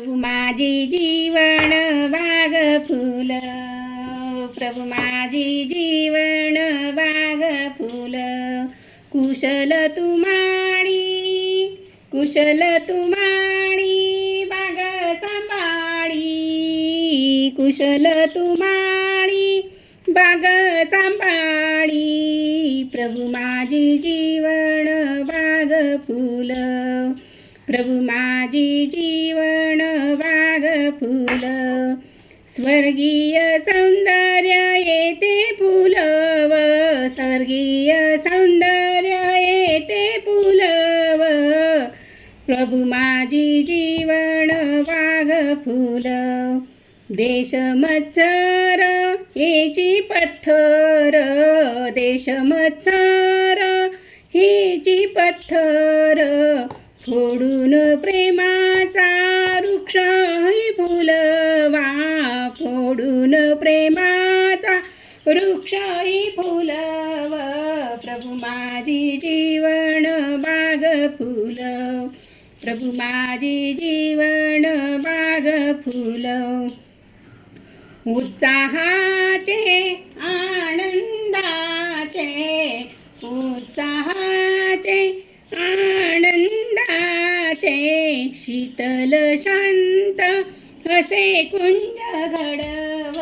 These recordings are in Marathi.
माझी जीवन बाग फुल, प्रभु माझी जीवन बाग फुल, कुशल तुम्हारी बाग सांभाळी, कुशल तुम्हारी बाग सांभाळी, प्रभु माझी जीवन बाग फुल, प्रभु माझी जीवन बाग फुल, स्वर्गीय सौंदर्य येते फुलव, स्वर्गीय सौंदर्य येते फुलव, प्रभु माझी जीवन बाग फुल, देश मत्सर हेची पत्थर, देश मत्सर हेची पत्थर, फोडून प्रेमाचा वृक्ष फुलवा, फोडून प्रेमाचा वृक्ष फुलव, प्रभु माझी जीवन बाग फुल, प्रभु माझी जीवन बाग फुल, उत्साहाचे आनंदाचे, उत्साहाचे आनंदाचे, शीतल शांत असे कुंज घडव,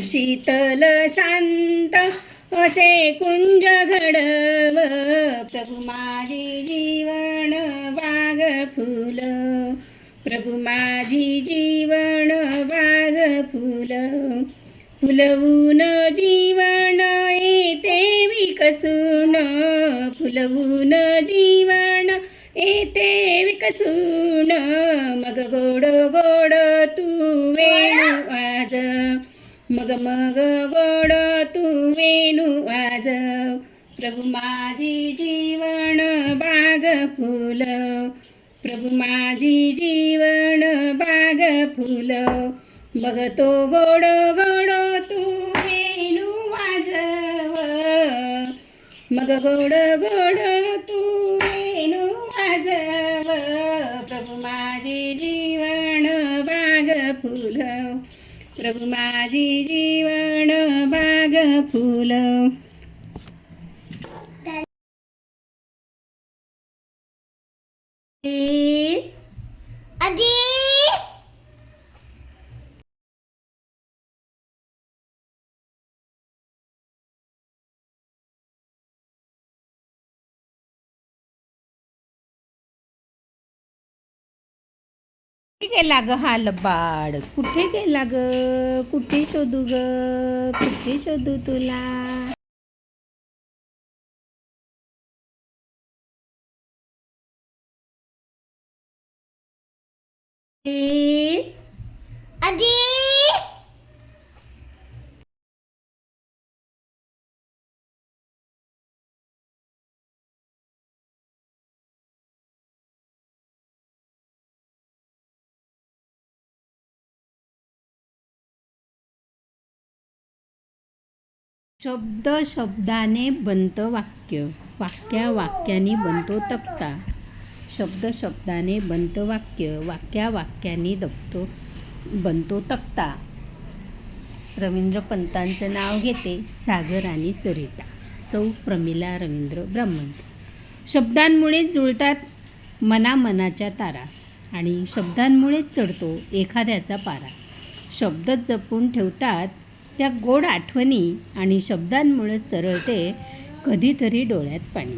शीतल शांत असे कुंज घडव, प्रभु माझी जीवन बाग फुल, प्रभु माझी जीवन बाग फुल, फुलवून जीवन येते विकसून, फुलवून जीवन येते विकसून, मग गोड गोड तू वेणू आज, मग गोड तू वेणू आज, प्रभु माझी जीवन बाग फुल, प्रभु माझी जीवन बाग फुल, मग तो गोड गोड तू वेणू वाजव, मग गोड गोड तू वेणू वाजव, प्रभु माझी जीवन बाग फुल, प्रभु माझी जीवन बाग फुल. आजी कुठे गेला ग हा लबाड, कुठे गेला ग, कुठे शोधू ग, कुठे शोधू तुला. आजी शब्द शब्दाने बनतं वाक्य, वाक्या वाक्याने बनतो तक्ता, शब्द शब्दाने बनतं वाक्य, वाक्या वाक्याने बनतो तक्ता. रवींद्र पंतांचं नाव घेते, सागर आणि सरिता. सौ प्रमिला रवींद्र ब्राह्मण. शब्दांमुळेच जुळतात मनामनाच्या तारा आणि शब्दांमुळेच चढतो एखाद्याचा पारा. शब्द जपून ठेवतात त्या गोड आठवणी आणि शब्दांमुळेच तरळते कधीतरी डोळ्यात पाणी.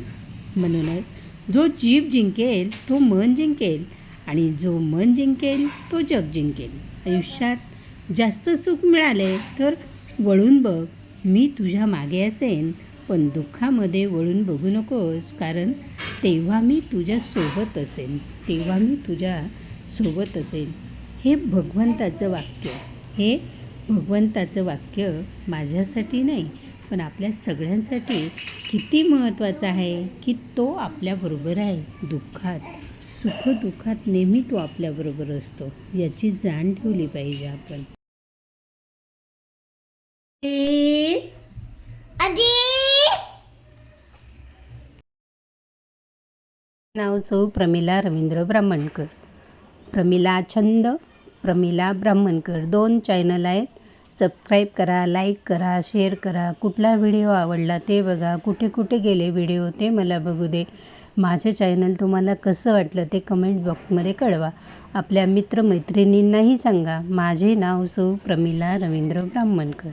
म्हणूनच जो जीव जिंकेल तो मन जिंकेल आणि जो मन जिंकेल तो जग जिंकेल. आयुष्यात जास्त सुख मिळाले तर वळून बघ, मी तुझ्या मागे असेन, पण दुःखामध्ये वळून बघू नकोस, कारण तेव्हा मी तुझ्या सोबत असेन, तेव्हा मी तुझ्या सोबत असेन. हे भगवंताचं वाक्य, हे भगवंताचं वाक्य माझ्यासाठी नाही पण आपल्या सगळ्यांसाठी किती महत्त्वाचं आहे की तो आपल्याबरोबर आहे. दुःखात सुखदुःखात नेहमी तो आपल्याबरोबर असतो, याची जाण ठेवली पाहिजे आपण. नाव सौ प्रमिला रवींद्र ब्राह्मणकर. प्रमिला छंद, प्रमिला ब्राह्मणकर 2 चॅनल आहेत. सबस्क्राईब करा, लाईक करा, शेअर करा. कुठला व्हिडिओ आवडला ते बघा. कुठे कुठे गेले व्हिडिओ ते मला बघू दे. माझे चॅनल तुम्हाला कसं वाटलं ते कमेंट बॉक्समध्ये कळवा. आपल्या मित्रमैत्रिणींनाही सांगा. माझे नाव सौ प्रमिला रवींद्र ब्राह्मणकर.